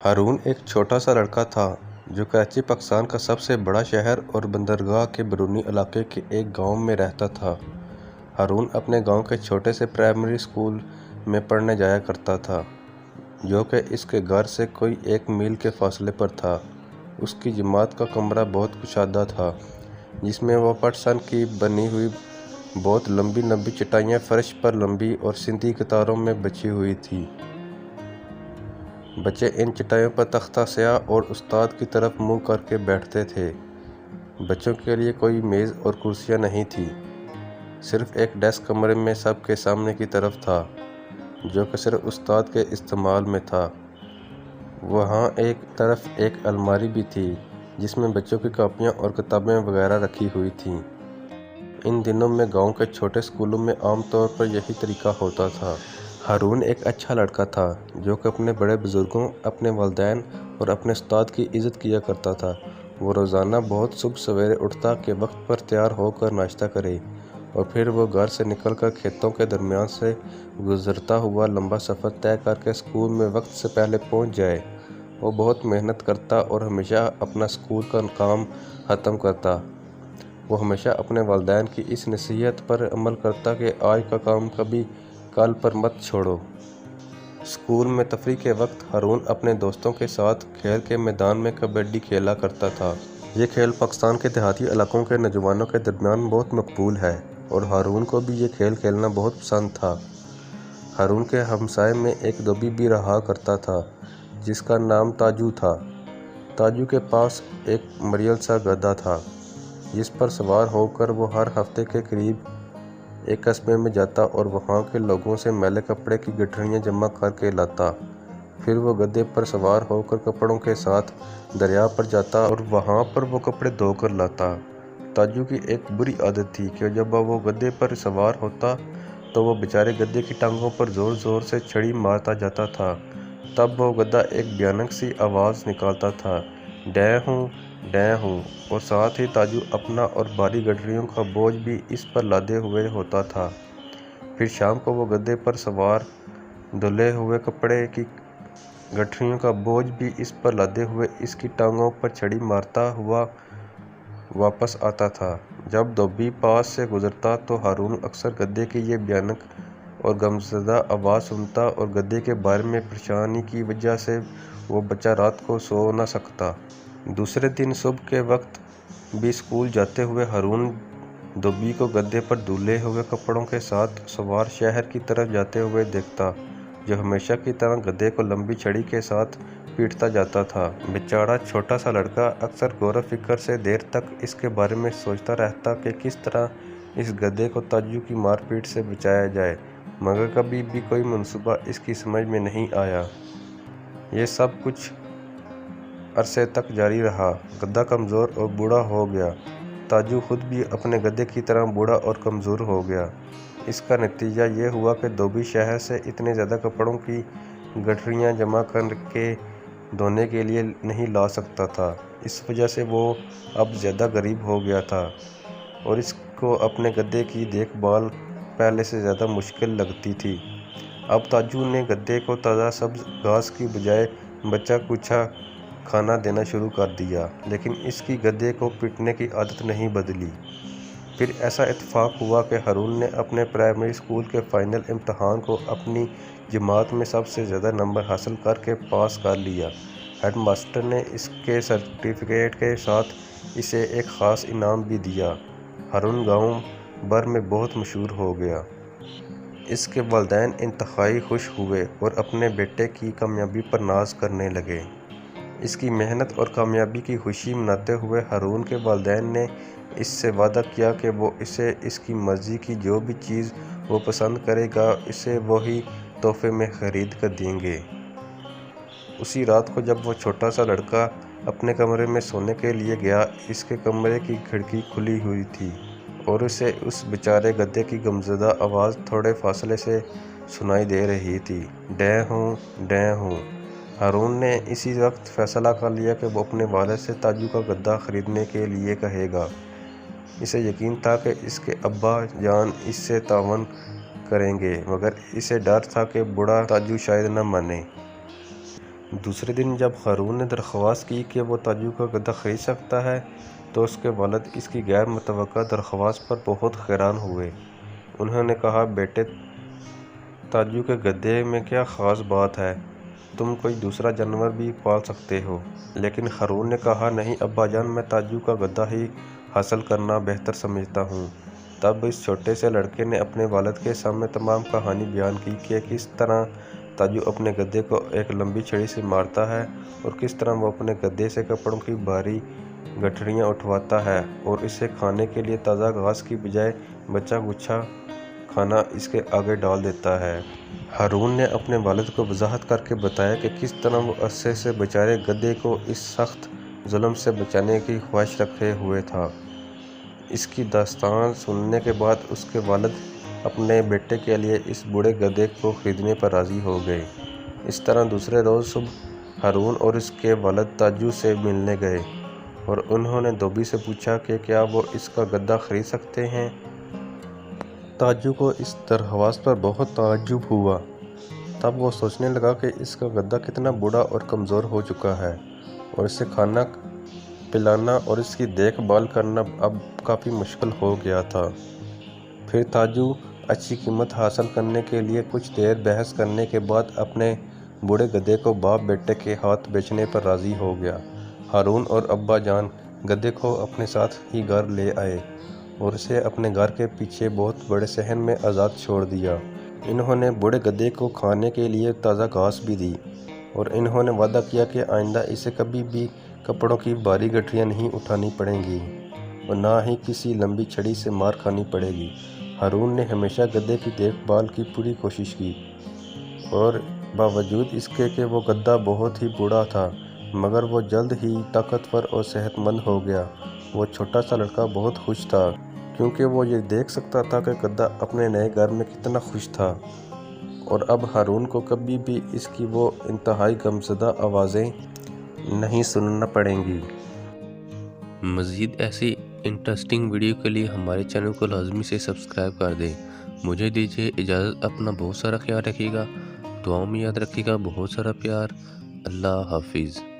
ہارون ایک چھوٹا سا لڑکا تھا جو کراچی پاکستان کا سب سے بڑا شہر اور بندرگاہ کے بیرونی علاقے کے ایک گاؤں میں رہتا تھا۔ ہارون اپنے گاؤں کے چھوٹے سے پرائمری اسکول میں پڑھنے جایا کرتا تھا، جو کہ اس کے گھر سے کوئی 1 میل کے فاصلے پر تھا۔ اس کی جماعت کا کمرہ بہت کشادہ تھا، جس میں وہ پٹسن کی بنی ہوئی بہت لمبی لمبی چٹائیاں فرش پر لمبی اور سیدھی قطاروں میں بچھی ہوئی تھیں۔ بچے ان چٹائیوں پر تختہ سیاہ اور استاد کی طرف منہ کر کے بیٹھتے تھے۔ بچوں کے لیے کوئی میز اور کرسیاں نہیں تھیں، صرف ایک ڈیسک کمرے میں سب کے سامنے کی طرف تھا، جو کہ صرف استاد کے استعمال میں تھا۔ وہاں ایک طرف ایک الماری بھی تھی، جس میں بچوں کی کاپیاں اور کتابیں وغیرہ رکھی ہوئی تھیں۔ ان دنوں میں گاؤں کے چھوٹے اسکولوں میں عام طور پر یہی طریقہ ہوتا تھا۔ ہارون ایک اچھا لڑکا تھا، جو کہ اپنے بڑے بزرگوں، اپنے والدین اور اپنے استاد کی عزت کیا کرتا تھا۔ وہ روزانہ بہت صبح سویرے اٹھتا کہ وقت پر تیار ہو کر ناشتہ کرے، اور پھر وہ گھر سے نکل کر کھیتوں کے درمیان سے گزرتا ہوا لمبا سفر طے کر کے اسکول میں وقت سے پہلے پہنچ جائے۔ وہ بہت محنت کرتا اور ہمیشہ اپنا اسکول کا کام ختم کرتا۔ وہ ہمیشہ اپنے والدین کی اس نصیحت پر عمل کرتا کہ آج کا کام کبھی کل پر مت چھوڑو۔ اسکول میں تفریح کے وقت ہارون اپنے دوستوں کے ساتھ کھیل کے میدان میں کبڈی کھیلا کرتا تھا۔ یہ کھیل پاکستان کے دیہاتی علاقوں کے نوجوانوں کے درمیان بہت مقبول ہے، اور ہارون کو بھی یہ کھیل کھیلنا بہت پسند تھا۔ ہارون کے ہمسائے میں ایک دھوبی بھی رہا کرتا تھا، جس کا نام تاجو تھا۔ تاجو کے پاس ایک مریل سا گدھا تھا، جس پر سوار ہو کر وہ ہر ہفتے کے قریب ایک قصبے میں جاتا اور وہاں کے لوگوں سے میلے کپڑے کی گٹھڑیاں جمع کر کے لاتا۔ پھر وہ گدھے پر سوار ہو کر کپڑوں کے ساتھ دریا پر جاتا اور وہاں پر وہ کپڑے دھو کر لاتا۔ تاجو کی ایک بری عادت تھی کہ جب وہ گدھے پر سوار ہوتا تو وہ بیچارے گدھے کی ٹانگوں پر زور زور سے چھڑی مارتا جاتا تھا۔ تب وہ گدھا ایک بھیانک سی آواز نکالتا تھا، ڈیں ہوں ڈیں ہوں، اور ساتھ ہی تاجو اپنا اور بھاری گٹھڑیوں کا بوجھ بھی اس پر لادے ہوئے ہوتا تھا۔ پھر شام کو وہ گدھے پر سوار دھلے ہوئے کپڑے کی گٹھڑیوں کا بوجھ بھی اس پر لادے ہوئے اس کی ٹانگوں پر چھڑی مارتا ہوا واپس آتا تھا۔ جب دھوبی پاس سے گزرتا تو ہارون اکثر گدھے کی یہ بھیانک اور غمزدہ آواز سنتا، اور گدھے کے بارے میں پریشانی کی وجہ سے وہ بچہ رات کو سو نہ سکتا۔ دوسرے دن صبح کے وقت بھی اسکول جاتے ہوئے ہارون دھوبی کو گدھے پر دھلے ہوئے کپڑوں کے ساتھ سوار شہر کی طرف جاتے ہوئے دیکھتا، جو ہمیشہ کی طرح گدھے کو لمبی چھڑی کے ساتھ پیٹتا جاتا تھا۔ بیچارہ چھوٹا سا لڑکا اکثر غور و فکر سے دیر تک اس کے بارے میں سوچتا رہتا کہ کس طرح اس گدھے کو تاجو کی مار پیٹ سے بچایا جائے، مگر کبھی بھی کوئی منصوبہ اس کی سمجھ میں نہیں آیا۔ یہ سب کچھ عرصے تک جاری رہا۔ گدھا کمزور اور بوڑھا ہو گیا۔ تاجو خود بھی اپنے گدھے کی طرح بوڑھا اور کمزور ہو گیا۔ اس کا نتیجہ یہ ہوا کہ دھوبی شہر سے اتنے زیادہ کپڑوں کی گٹھڑیاں جمع کر کے دھونے کے لیے نہیں لا سکتا تھا۔ اس وجہ سے وہ اب زیادہ غریب ہو گیا تھا، اور اس کو اپنے گدھے کی دیکھ بھال پہلے سے زیادہ مشکل لگتی تھی۔ اب تاجو نے گدھے کو تازہ سبز گھاس کی بجائے بچہ کچا کھانا دینا شروع کر دیا، لیکن اس کی گدھے کو پیٹنے کی عادت نہیں بدلی۔ پھر ایسا اتفاق ہوا کہ ہارون نے اپنے پرائمری اسکول کے فائنل امتحان کو اپنی جماعت میں سب سے زیادہ نمبر حاصل کر کے پاس کر لیا۔ ہیڈ ماسٹر نے اس کے سرٹیفکیٹ کے ساتھ اسے ایک خاص انعام بھی دیا۔ ہارون گاؤں بھر میں بہت مشہور ہو گیا۔ اس کے والدین انتہائی خوش ہوئے اور اپنے بیٹے کی کامیابی پر ناز کرنے لگے۔ اس کی محنت اور کامیابی کی خوشی مناتے ہوئے ہارون کے والدین نے اس سے وعدہ کیا کہ وہ اسے اس کی مرضی کی جو بھی چیز وہ پسند کرے گا، اسے وہی تحفے میں خرید کر دیں گے۔ اسی رات کو جب وہ چھوٹا سا لڑکا اپنے کمرے میں سونے کے لیے گیا، اس کے کمرے کی کھڑکی کھلی ہوئی تھی اور اسے اس بیچارے گدھے کی غمزدہ آواز تھوڑے فاصلے سے سنائی دے رہی تھی، ڈیں ہوں ڈیں ہوں۔ ہارون نے اسی وقت فیصلہ کر لیا کہ وہ اپنے والد سے تاجو کا گدھا خریدنے کے لیے کہے گا۔ اسے یقین تھا کہ اس کے ابا جان اس سے تعاون کریں گے، مگر اسے ڈر تھا کہ بوڑھا تاجو شاید نہ مانے۔ دوسرے دن جب ہارون نے درخواست کی کہ وہ تاجو کا گدا خرید سکتا ہے تو اس کے والد اس کی غیر متوقع درخواست پر بہت حیران ہوئے۔ انہوں نے کہا، بیٹے، تاجو کے گدے میں کیا خاص بات ہے؟ تم کوئی دوسرا جانور بھی پال سکتے ہو۔ لیکن ہارون نے کہا، نہیں ابا جان، میں تاجو کا گدا ہی حاصل کرنا بہتر سمجھتا ہوں۔ تب اس چھوٹے سے لڑکے نے اپنے والد کے سامنے تمام کہانی بیان کی کہ کس طرح تاجو اپنے گدے کو ایک لمبی چھڑی سے مارتا ہے اور کس طرح وہ اپنے گدے سے کپڑوں کی بھاری گٹھڑیاں اٹھواتا ہے اور اسے کھانے کے لیے تازہ گھاس کی بجائے بچا گچھا کھانا اس کے آگے ڈال دیتا ہے۔ ہارون نے اپنے والد کو وضاحت کر کے بتایا کہ کس طرح وہ عرصے سے بیچارے گدھے کو اس سخت ظلم سے بچانے کی خواہش رکھے ہوئے تھا۔ اس کی داستان سننے کے بعد اس کے والد اپنے بیٹے کے لیے اس بوڑھے گدھے کو خریدنے پر راضی ہو گئے۔ اس طرح دوسرے روز صبح ہارون اور اس کے والد تاجو سے ملنے گئے اور انہوں نے دھوبی سے پوچھا کہ کیا وہ اس کا گدا خرید سکتے ہیں۔ تاجو کو اس درخواست پر بہت تعجب ہوا۔ تب وہ سوچنے لگا کہ اس کا گدا کتنا بوڑھا اور کمزور ہو چکا ہے اور اسے کھانا پلانا اور اس کی دیکھ بھال کرنا اب کافی مشکل ہو گیا تھا۔ پھر تاجو اچھی قیمت حاصل کرنے کے لیے کچھ دیر بحث کرنے کے بعد اپنے بوڑھے گدھے کو باپ بیٹے کے ہاتھ بیچنے پر راضی ہو گیا۔ ہارون اور ابا جان گدھے کو اپنے ساتھ ہی گھر لے آئے اور اسے اپنے گھر کے پیچھے بہت بڑے صحن میں آزاد چھوڑ دیا۔ انہوں نے بوڑھے گدھے کو کھانے کے لیے تازہ گھاس بھی دی اور انہوں نے وعدہ کیا کہ آئندہ اسے کبھی بھی کپڑوں کی بھاری گٹھڑیاں نہیں اٹھانی پڑیں گی اور نہ ہی کسی لمبی چھڑی سے مار کھانی پڑے گی۔ ہارون نے ہمیشہ گدھے کی دیکھ بھال کی پوری کوشش کی اور باوجود اس کے کہ وہ گدھا بہت ہی بوڑھا تھا مگر وہ جلد ہی طاقتور اور صحت مند ہو گیا۔ وہ چھوٹا سا لڑکا بہت خوش تھا کیونکہ وہ یہ دیکھ سکتا تھا کہ گدھا اپنے نئے گھر میں کتنا خوش تھا اور اب ہارون کو کبھی بھی اس کی وہ انتہائی غمزدہ آوازیں نہیں سننا پڑیں گی۔ مزید ایسی انٹرسٹنگ ویڈیو کے لیے ہمارے چینل کو لازمی سے سبسکرائب کر دیں۔ مجھے دیجیے اجازت، اپنا بہت سارا خیال رکھیے گا، دعاؤں میں یاد رکھیے گا، بہت سارا پیار۔ اللہ حافظ۔